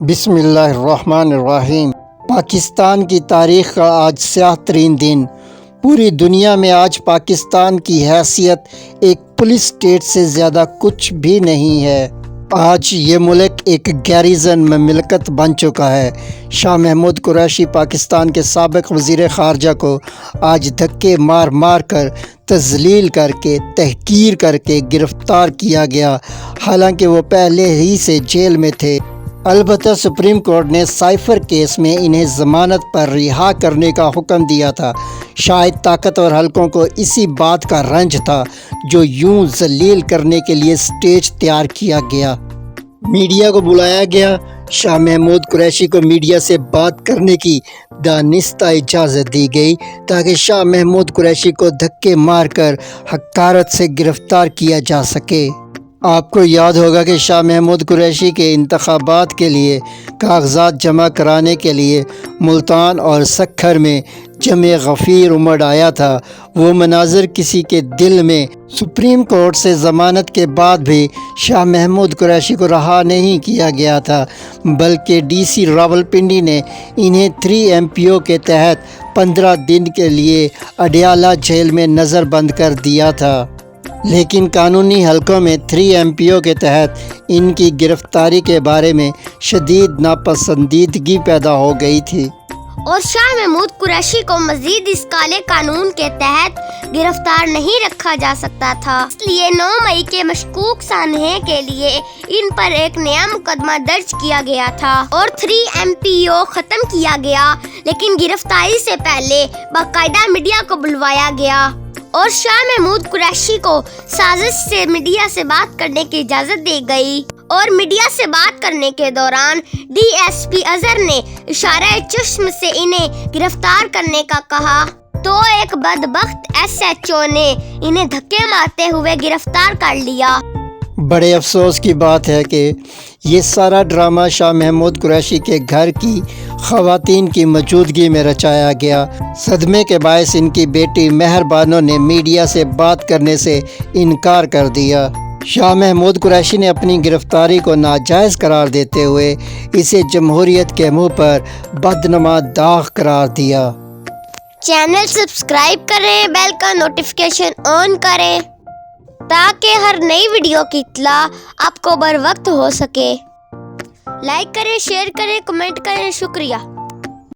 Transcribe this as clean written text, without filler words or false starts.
بسم اللہ الرحمن الرحیم۔ پاکستان کی تاریخ کا آج سیاہ ترین دن۔ پوری دنیا میں آج پاکستان کی حیثیت ایک پولیس اسٹیٹ سے زیادہ کچھ بھی نہیں ہے۔ آج یہ ملک ایک گیریزن مملکت بن چکا ہے۔ شاہ محمود قریشی پاکستان کے سابق وزیر خارجہ کو آج دھکے مار مار کر، تذلیل کر کے، تحقیر کر کے گرفتار کیا گیا، حالانکہ وہ پہلے ہی سے جیل میں تھے۔ البتہ سپریم کورٹ نے سائفر کیس میں انہیں ضمانت پر رہا کرنے کا حکم دیا تھا۔ شاید طاقتور حلقوں کو اسی بات کا رنج تھا جو یوں ذلیل کرنے کے لیے سٹیج تیار کیا گیا۔ میڈیا کو بلایا گیا۔ شاہ محمود قریشی کو میڈیا سے بات کرنے کی دانستہ اجازت دی گئی تاکہ شاہ محمود قریشی کو دھکے مار کر حقارت سے گرفتار کیا جا سکے۔ آپ کو یاد ہوگا کہ شاہ محمود قریشی کے انتخابات کے لیے کاغذات جمع کرانے کے لیے ملتان اور سکھر میں جمع غفیر امڑ آیا تھا۔ وہ مناظر کسی کے دل میں۔ سپریم کورٹ سے ضمانت کے بعد بھی شاہ محمود قریشی کو رہا نہیں کیا گیا تھا، بلکہ ڈی سی راولپنڈی نے انہیں 3 MPO کے تحت 15 دن کے لیے اڈیالہ جیل میں نظر بند کر دیا تھا۔ لیکن قانونی حلقوں میں 3 MPO کے تحت ان کی گرفتاری کے بارے میں شدید ناپسندیدگی پیدا ہو گئی تھی، اور شاہ محمود قریشی کو مزید اس کالے قانون کے تحت گرفتار نہیں رکھا جا سکتا تھا۔ اس لیے 9 مئی کے مشکوک سانحے کے لیے ان پر ایک نیا مقدمہ درج کیا گیا تھا اور 3 MPO ختم کیا گیا، لیکن گرفتاری سے پہلے باقاعدہ میڈیا کو بلوایا گیا اور شاہ محمود قریشی کو سازش سے میڈیا سے بات کرنے کی اجازت دی گئی، اور میڈیا سے بات کرنے کے دوران DSP اظہر نے اشارہ چشم سے انہیں گرفتار کرنے کا کہا تو ایک بدبخت SHO نے انہیں دھکے مارتے ہوئے گرفتار کر لیا۔ بڑے افسوس کی بات ہے کہ یہ سارا ڈرامہ شاہ محمود قریشی کے گھر کی خواتین کی موجودگی میں رچایا گیا۔ صدمے کے باعث ان کی بیٹی مہر بانو نے میڈیا سے بات کرنے سے انکار کر دیا۔ شاہ محمود قریشی نے اپنی گرفتاری کو ناجائز قرار دیتے ہوئے اسے جمہوریت کے منہ پر بدنما داغ قرار دیا۔ چینل سبسکرائب کریں، بیل کا نوٹیفیکیشن آن کریں تاکہ ہر نئی ویڈیو کی اطلاع آپ کو بر وقت ہو سکے۔ لائک کریں، شیئر کریں، کمنٹ کریں۔ شکریہ۔